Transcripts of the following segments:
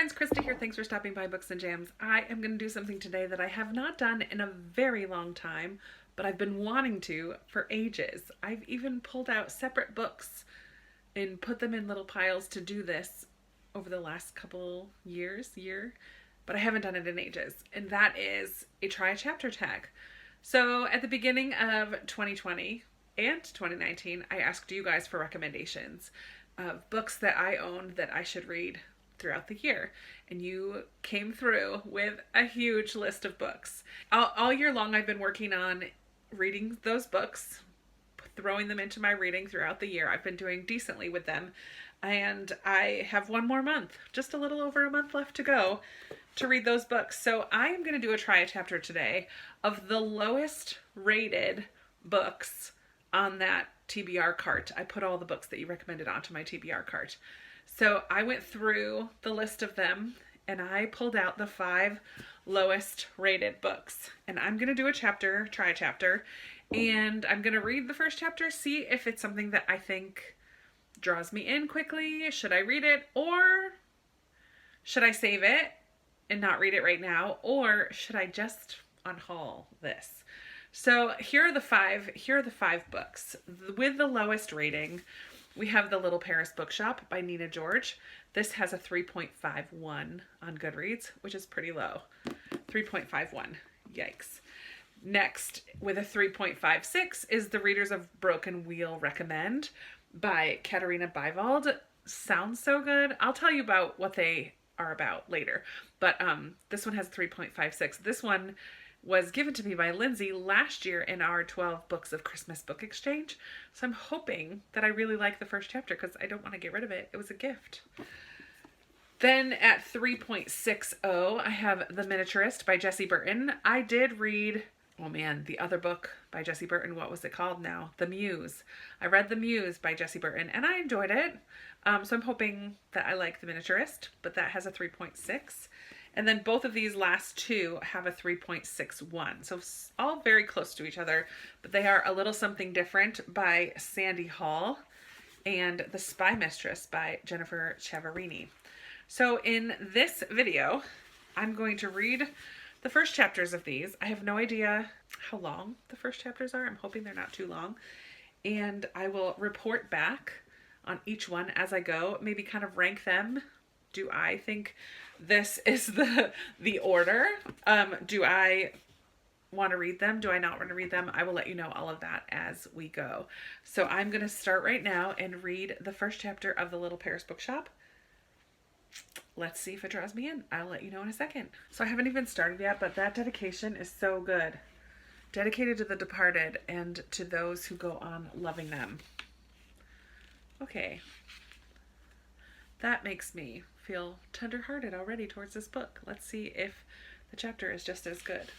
friends, Krista here. Thanks for stopping by Books and Jams. I am going to do something today that I have not done in a very long time, but I've been wanting to for ages. I've even pulled out separate books and put them in little piles to do this over the last couple year, but I haven't done it in ages. And that is a try a chapter tag. So at the beginning of 2020 and 2019, I asked you guys for recommendations of books that I owned that I should read throughout the year, and you came through with a huge list of books. All year long I've been working on reading those books, throwing them into my reading throughout the year. I've been doing decently with them, and I have one more month, just a little over a month left to go to read those books. So I am going to do a try a chapter today of the lowest rated books on that TBR cart. I put all the books that you recommended onto my TBR cart. So I went through the list of them and I pulled out the 5 lowest rated books. And I'm going to do a chapter, try a chapter, and I'm going to read the first chapter, see if it's something that I think draws me in quickly. Should I read it, or should I save it and not read it right now, or should I just unhaul this? So here are the five books with the lowest rating. We have The Little Paris Bookshop by Nina George. This has a 3.51 on Goodreads, which is pretty low. 3.51. Yikes. Next, with a 3.56, is The Readers of Broken Wheel Recommend by Katarina Bivald. Sounds so good. I'll tell you about what they are about later. But this one has 3.56. This one was given to me by Lindsay last year in our 12 Books of Christmas book exchange. So I'm hoping that I really like the first chapter because I don't want to get rid of it. It was a gift. Then at 3.60, I have The Miniaturist by Jessie Burton. I did read, the other book by Jessie Burton. What was it called now? The Muse. I read The Muse by Jessie Burton and I enjoyed it. So I'm hoping that I like The Miniaturist, but that has a 3.6. And then both of these last two have a 3.61. So all very close to each other, but they are A Little Something Different by Sandy Hall and The Spy Mistress by Jennifer Chiaverini. So in this video, I'm going to read the first chapters of these. I have no idea how long the first chapters are. I'm hoping they're not too long. And I will report back on each one as I go, maybe kind of rank them. Do I think this is the order? Do I want to read them? Do I not want to read them? I will let you know all of that as we go. So I'm going to start right now and read the first chapter of The Little Paris Bookshop. Let's see if it draws me in. I'll let you know in a second. So I haven't even started yet, but that dedication is so good. Dedicated to the departed and to those who go on loving them. Okay. That makes me feel tender-hearted already towards this book. Let's see if the chapter is just as good.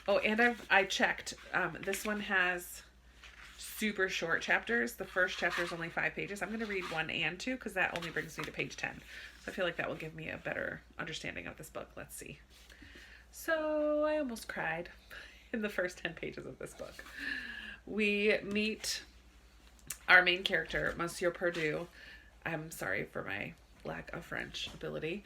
Oh, and I checked. This one has super short chapters. The first chapter is only 5 pages. I'm going to read 1 and 2 because that only brings me to page 10. So I feel like that will give me a better understanding of this book. Let's see. So I almost cried in the first 10 pages of this book. We meet our main character, Monsieur Perdue. I'm sorry for my lack of French ability.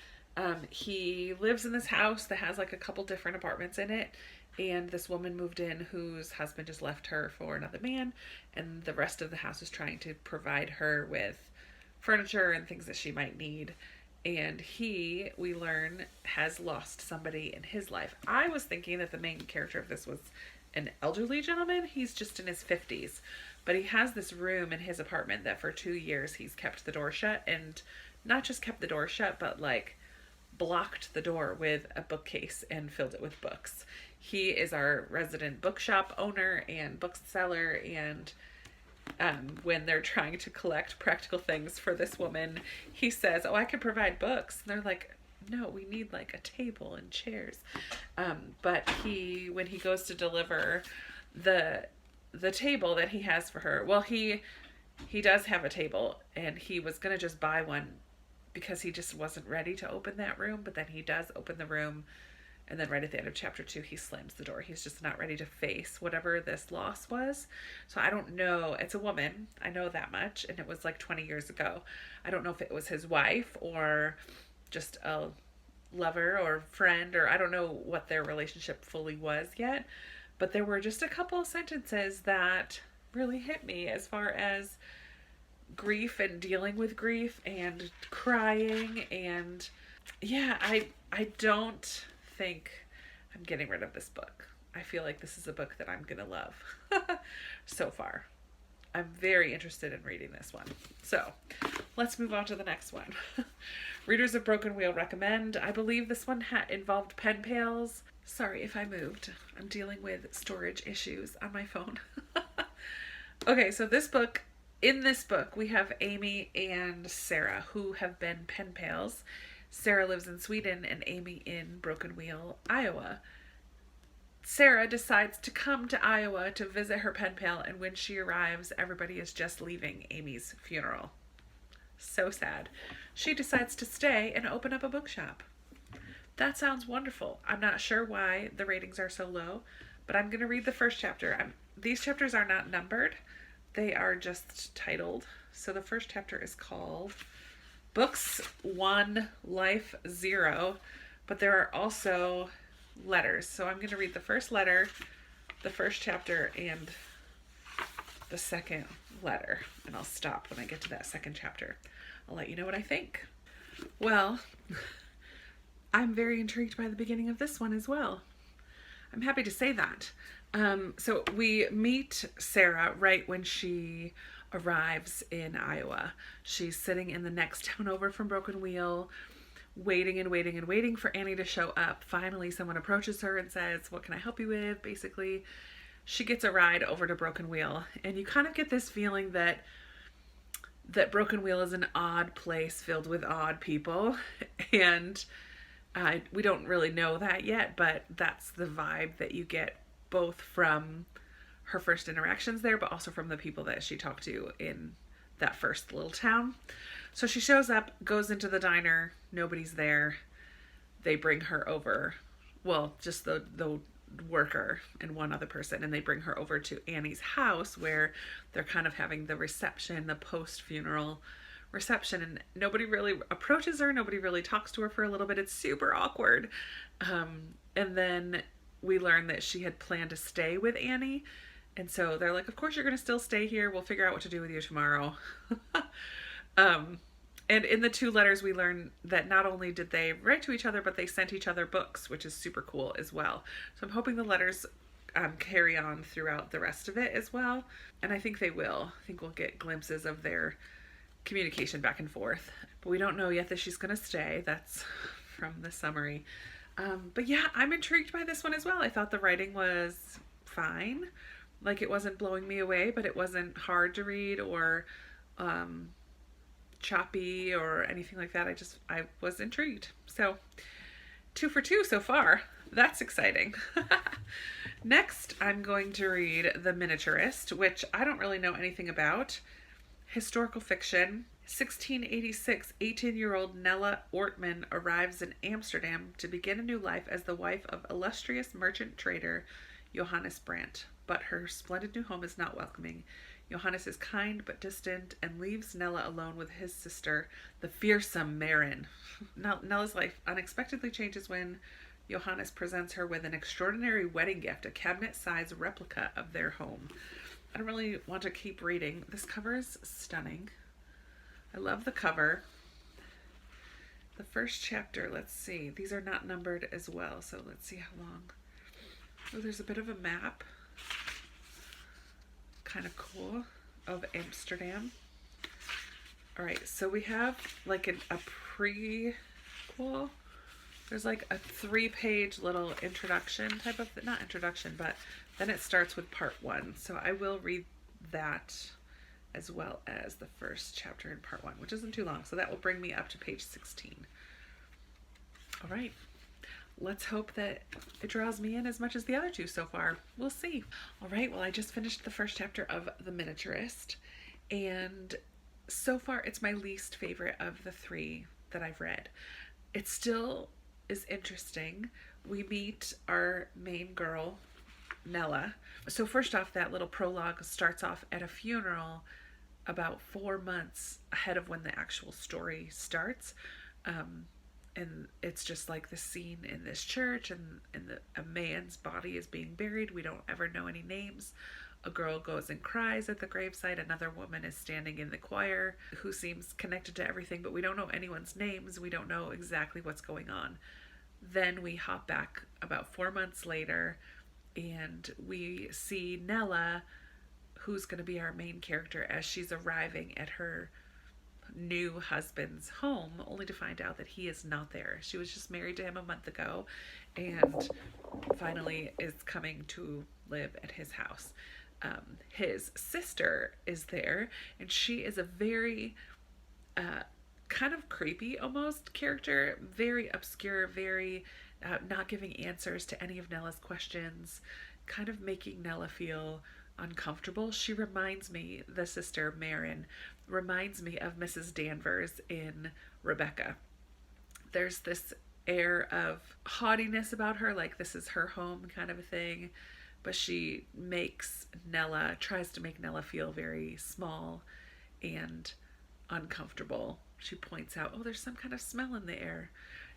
He lives in this house that has like a couple different apartments in it, and this woman moved in whose husband just left her for another man, and the rest of the house is trying to provide her with furniture and things that she might need. And he, we learn, has lost somebody in his life. I was thinking that the main character of this was an elderly gentleman. He's just in his 50s. But he has this room in his apartment that for 2 years he's kept the door shut, and not just kept the door shut, but like blocked the door with a bookcase and filled it with books. He is our resident bookshop owner and bookseller, and when they're trying to collect practical things for this woman, he says, "Oh, I can provide books." And they're like, "No, we need like a table and chairs." But when he goes to deliver the table that he has for her, well, he does have a table, and he was going to just buy one because he just wasn't ready to open that room. But then he does open the room, and then right at the end of chapter 2, he slams the door. He's just not ready to face whatever this loss was. So I don't know. It's a woman. I know that much. And it was like 20 years ago. I don't know if it was his wife or just a lover or friend, or I don't know what their relationship fully was yet, but there were just a couple of sentences that really hit me as far as grief and dealing with grief and crying. And yeah, I don't think I'm getting rid of this book. I feel like this is a book that I'm gonna love so far. I'm very interested in reading this one. So let's move on to the next one. Readers of Broken Wheel recommend. I believe this one involved pen pals. Sorry if I moved. I'm dealing with storage issues on my phone. Okay, so in this book, we have Amy and Sarah, who have been pen pals. Sarah lives in Sweden and Amy in Broken Wheel, Iowa. Sarah decides to come to Iowa to visit her pen pal, and when she arrives, everybody is just leaving Amy's funeral. So sad. She decides to stay and open up a bookshop. That sounds wonderful. I'm not sure why the ratings are so low, but I'm going to read the first chapter. These chapters are not numbered. They are just titled. So the first chapter is called Books 1, Life 0, but there are also letters. So I'm going to read the first letter, the first chapter, and the second letter. And I'll stop when I get to that second chapter. I'll let you know what I think. Well, I'm very intrigued by the beginning of this one as well. I'm happy to say that. So we meet Sarah right when she arrives in Iowa. She's sitting in the next town over from Broken Wheel, waiting and waiting and waiting for Annie to show up. Finally, someone approaches her and says, "What can I help you with?" Basically, she gets a ride over to Broken Wheel, and you kind of get this feeling that Broken Wheel is an odd place filled with odd people, and we don't really know that yet, but that's the vibe that you get both from her first interactions there, but also from the people that she talked to in that first little town. So she shows up, goes into the diner, nobody's there. They bring her over, well, just the worker and one other person, and they bring her over to Annie's house where they're kind of having the reception, the post-funeral reception, and nobody really approaches her, nobody really talks to her for a little bit. It's super awkward. And then we learn that she had planned to stay with Annie, and so they're like, "Of course you're going to still stay here. We'll figure out what to do with you tomorrow." And in the two letters, we learn that not only did they write to each other, but they sent each other books, which is super cool as well. So I'm hoping the letters carry on throughout the rest of it as well. And I think they will. I think we'll get glimpses of their communication back and forth. But we don't know yet that she's going to stay. That's from the summary. But yeah, I'm intrigued by this one as well. I thought the writing was fine. Like, it wasn't blowing me away, but it wasn't hard to read or choppy or anything like that. I was intrigued. So 2 for 2 so far. That's exciting. Next, I'm going to read The Miniaturist, which I don't really know anything about. Historical fiction. 1686, 18-year-old Nella Ortman arrives in Amsterdam to begin a new life as the wife of illustrious merchant trader Johannes Brandt. But her splendid new home is not welcoming. Johannes is kind but distant and leaves Nella alone with his sister, the fearsome Marin. Nella's life unexpectedly changes when Johannes presents her with an extraordinary wedding gift, a cabinet-sized replica of their home. I don't really want to keep reading. This cover is stunning. I love the cover. The first chapter, let's see. These are not numbered as well, so let's see how long. Oh, there's a bit of a map. Kind of cool, of Amsterdam. All right, so we have like a prequel. There's like a 3-page little introduction type of, not introduction, but then it starts with part 1. So I will read that as well as the first chapter in part 1, which isn't too long. So that will bring me up to page 16. All right. Let's hope that it draws me in as much as the other two so far. We'll see. All right, well, I just finished the first chapter of The Miniaturist, and so far it's my least favorite of the 3 that I've read. It still is interesting. We meet our main girl, Nella. So first off, that little prologue starts off at a funeral about 4 months ahead of when the actual story starts. And it's just like the scene in this church, and a man's body is being buried. We don't ever know any names. A girl goes and cries at the gravesite. Another woman is standing in the choir who seems connected to everything, but we don't know anyone's names. We don't know exactly what's going on. Then we hop back about 4 months later, and we see Nella, who's going to be our main character, as she's arriving at her new husband's home, only to find out that he is not there. She was just married to him a month ago and finally is coming to live at his house. His sister is there, and she is a very kind of creepy almost character, very obscure, very not giving answers to any of Nella's questions, kind of making Nella feel uncomfortable. She reminds me, the sister Marin reminds me of Mrs. Danvers in Rebecca. There's this air of haughtiness about her, like this is her home kind of a thing, but she tries to make Nella feel very small and uncomfortable. She points out, oh, there's some kind of smell in the air.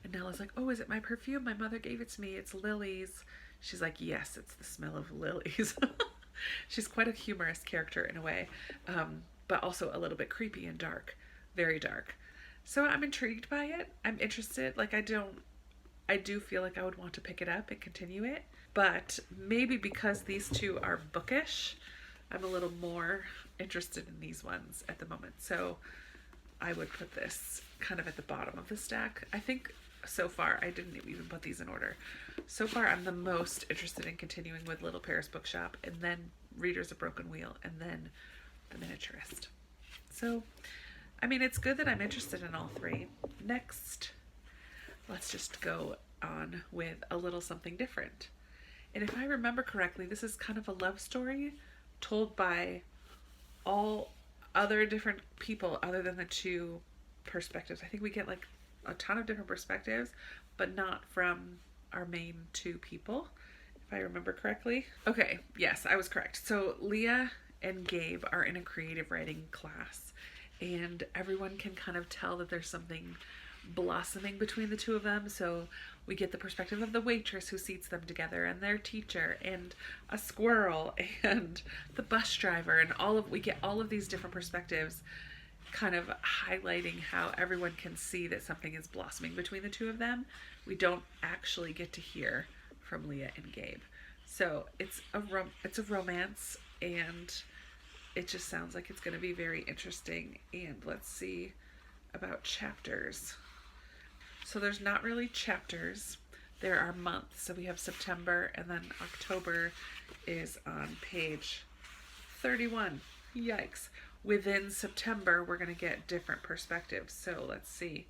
And Nella's like, oh, is it my perfume? My mother gave it to me. It's lilies. She's like, yes, it's the smell of lilies. She's quite a humorous character in a way, but also a little bit creepy and dark, very dark. So I'm intrigued by it. I'm interested. Like, I do feel like I would want to pick it up and continue it, but maybe because these two are bookish, I'm a little more interested in these ones at the moment. So I would put this kind of at the bottom of the stack. I think so far, I didn't even put these in order. So far, I'm the most interested in continuing with Little Paris Bookshop, and then Reader's a Broken Wheel, and then The Miniaturist. So, I mean, it's good that I'm interested in all three. Next, let's just go on with a little something different. And if I remember correctly, this is kind of a love story told by all other different people other than the two perspectives. I think we get like a ton of different perspectives, but not from our main two people, if I remember correctly. Okay, yes, I was correct. So Leah and Gabe are in a creative writing class, and everyone can kind of tell that there's something blossoming between the two of them. So we get the perspective of the waitress who seats them together, and their teacher, and a squirrel, and the bus driver, and we get all of these different perspectives, kind of highlighting how everyone can see that something is blossoming between the two of them. We don't actually get to hear from Leah and Gabe. So it's a romance, and it just sounds like it's going to be very interesting. And let's see about chapters. So there's not really chapters. There are months. So we have September, and then October is on page 31. Yikes. Within September, we're going to get different perspectives. So let's see.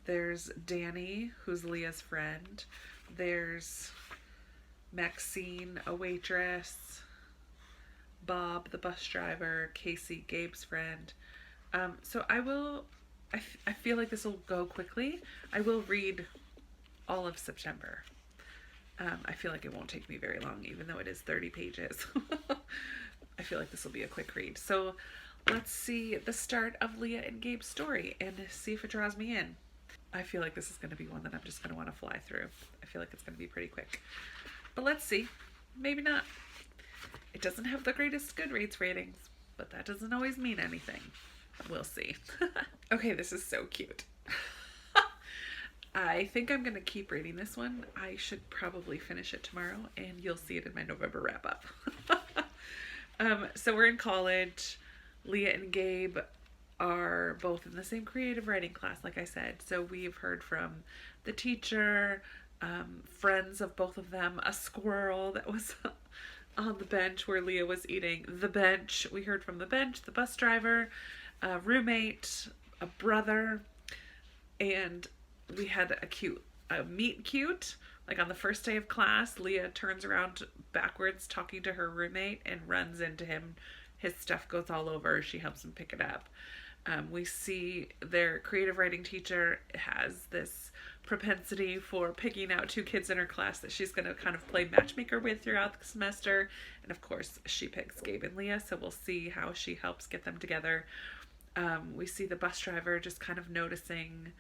There's Danny, who's Leah's friend. There's Maxine, a waitress. Bob, the bus driver. Casey, Gabe's friend. So I feel like this will go quickly. I will read all of September. I feel like it won't take me very long, even though it is 30 pages. I feel like this will be a quick read. So let's see the start of Leah and Gabe's story and see if it draws me in. I feel like this is going to be one that I'm just going to want to fly through. I feel like it's going to be pretty quick. But let's see. Maybe not. It doesn't have the greatest Goodreads ratings, but that doesn't always mean anything. We'll see. Okay, this is so cute. I think I'm going to keep reading this one. I should probably finish it tomorrow, and you'll see it in my November wrap-up. So we're in college. Leah and Gabe are both in the same creative writing class, like I said. So we've heard from the teacher, friends of both of them, a squirrel that was on the bench where Leah was eating. The bench. We heard from the bench, the bus driver, a roommate, a brother, and we had a meet cute. Like on the first day of class, Leah turns around backwards talking to her roommate and runs into him. His stuff goes all over. She helps him pick it up. We see their creative writing teacher has this propensity for picking out two kids in her class that she's going to kind of play matchmaker with throughout the semester. And of course, she picks Gabe and Leah, so we'll see how she helps get them together. We see the bus driver just kind of noticing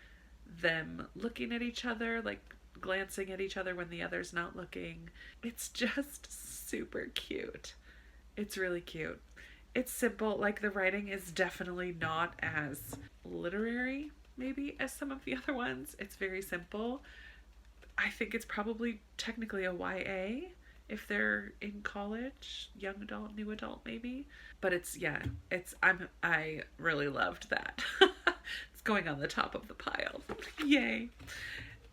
them looking at each other, like glancing at each other when the other's not looking. It's just super cute. It's really cute. It's simple. Like, the writing is definitely not as literary, maybe, as some of the other ones. It's very simple. I think it's probably technically a YA if they're in college, young adult, new adult, maybe. But I really loved that. It's going on the top of the pile. Yay.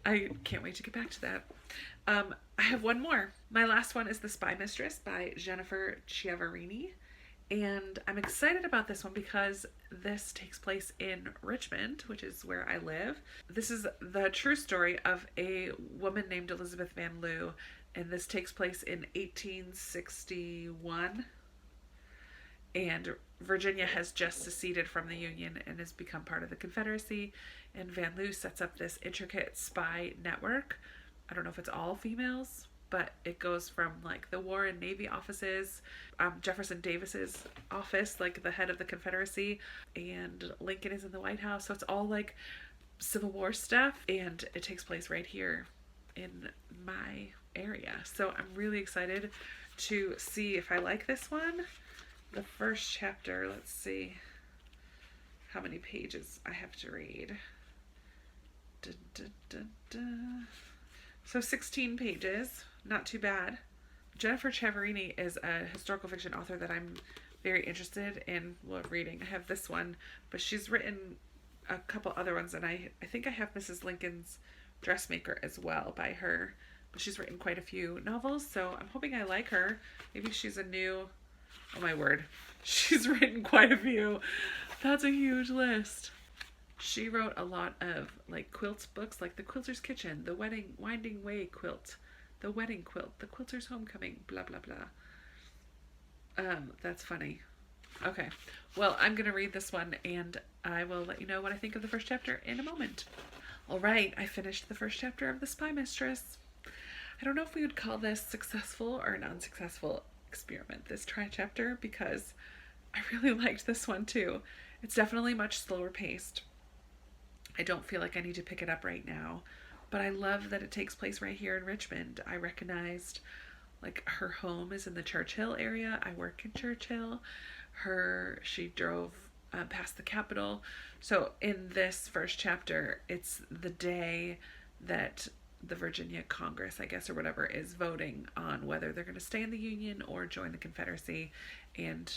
I can't wait to get back to that. I have one more. My last one is The Spy Mistress by Jennifer Chiaverini. And I'm excited about this one because this takes place in Richmond, which is where I live. This is the true story of a woman named Elizabeth Van Loo, and this takes place in 1861. And Virginia has just seceded from the Union and has become part of the Confederacy. And Van Loo sets up this intricate spy network. I don't know if it's all females, but it goes from like the War and Navy offices, Jefferson Davis's office, like the head of the Confederacy, and Lincoln is in the White House. So it's all like Civil War stuff, and it takes place right here in my area. So I'm really excited to see if I like this one. The first chapter, let's see how many pages I have to read. So 16 pages, not too bad. Jennifer Chiaverini is a historical fiction author that I'm very interested in reading. I have this one, but she's written a couple other ones, and I think I have Mrs. Lincoln's Dressmaker as well by her. But she's written quite a few novels, so I'm hoping I like her. Maybe she's a new... Oh my word. She's written quite a few. That's a huge list. She wrote a lot of like quilts books, like The Quilter's Kitchen, The Winding Way Quilt, The Wedding Quilt, The Quilter's Homecoming, blah, blah, blah. That's funny. Okay. Well, I'm going to read this one, and I will let you know what I think of the first chapter in a moment. All right. I finished the first chapter of The Spy Mistress. I don't know if we would call this successful or an unsuccessful experiment, this chapter, because I really liked this one too. It's definitely much slower paced. I don't feel like I need to pick it up right now, but I love that it takes place right here in Richmond. I recognized like her home is in the Churchill area. I work in Churchill. She drove past the Capitol. So in this first chapter, it's the day that the Virginia Congress, I guess, or whatever, is voting on whether they're going to stay in the Union or join the Confederacy. And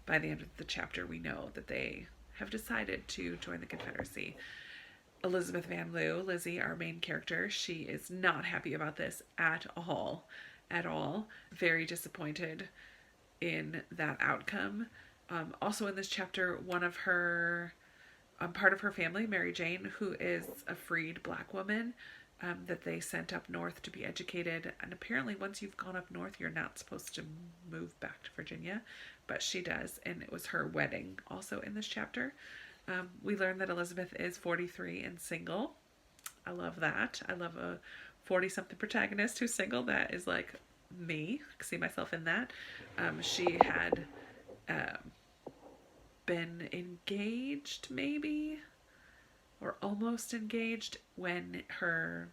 by the end of the chapter, we know that they have decided to join the Confederacy. Elizabeth Van Loo, Lizzie, our main character, she is not happy about this at all. At all. Very disappointed in that outcome. Also in this chapter, one of her, part of her family, Mary Jane, who is a freed black woman, that they sent up north to be educated. And apparently once you've gone up north, you're not supposed to move back to Virginia, but she does. And it was her wedding also in this chapter. We learned that Elizabeth is 43 and single. I love that. I love a 40-something protagonist who's single. That is like me. I can see myself in that. She had been engaged, maybe, or almost engaged, when her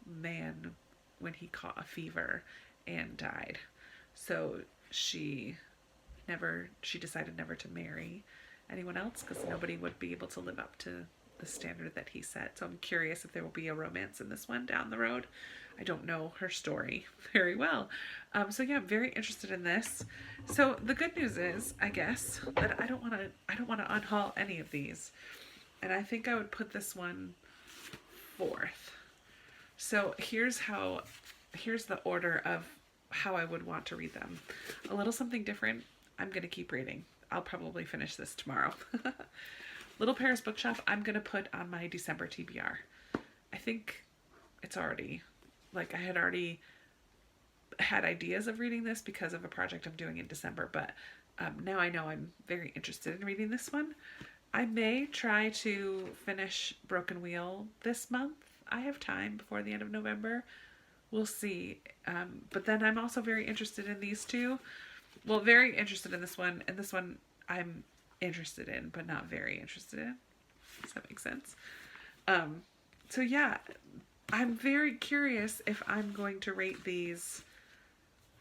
man, when he caught a fever and died. So she decided never to marry anyone else because nobody would be able to live up to the standard that he set. So I'm curious if there will be a romance in this one down the road. I don't know her story very well. So yeah, I'm very interested in this. So the good news is, I guess, that I don't want to unhaul any of these. And I think I would put this one fourth. So here's the order of how I would want to read them. A little something different. I'm going to keep reading. I'll probably finish this tomorrow. Little Paris Bookshop, I'm going to put on my December TBR. I think it's already, I had already had ideas of reading this because of a project I'm doing in December, but now I know I'm very interested in reading this one. I may try to finish Broken Wheel this month. I have time before the end of November. We'll see. But then I'm also very interested in these two. Well, very interested in this one, and this one I'm interested in, but not very interested in. Does that make sense? So yeah, I'm very curious if I'm going to rate these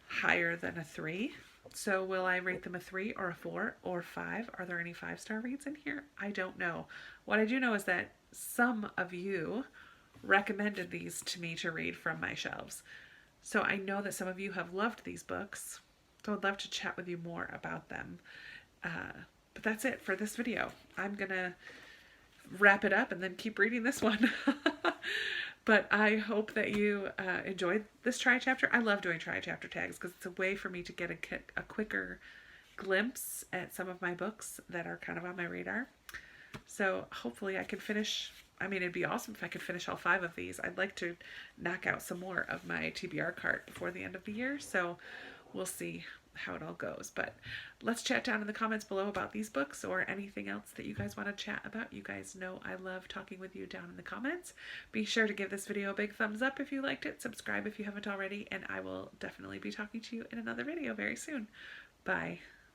higher than a 3. So will I rate them a 3 or a 4 or 5? Are there any 5-star reads in here? I don't know. What I do know is that some of you recommended these to me to read from my shelves. So I know that some of you have loved these books. So I'd love to chat with you more about them. But that's it for this video. I'm going to wrap it up and then keep reading this one. But I hope that you enjoyed this try chapter. I love doing try chapter tags because it's a way for me to get a quicker glimpse at some of my books that are kind of on my radar. So hopefully I can finish. I mean, it'd be awesome if I could finish all 5 of these. I'd like to knock out some more of my TBR cart before the end of the year. So we'll see how it all goes. But let's chat down in the comments below about these books or anything else that you guys want to chat about. You guys know I love talking with you down in the comments. Be sure to give this video a big thumbs up if you liked it. Subscribe if you haven't already. And I will definitely be talking to you in another video very soon. Bye.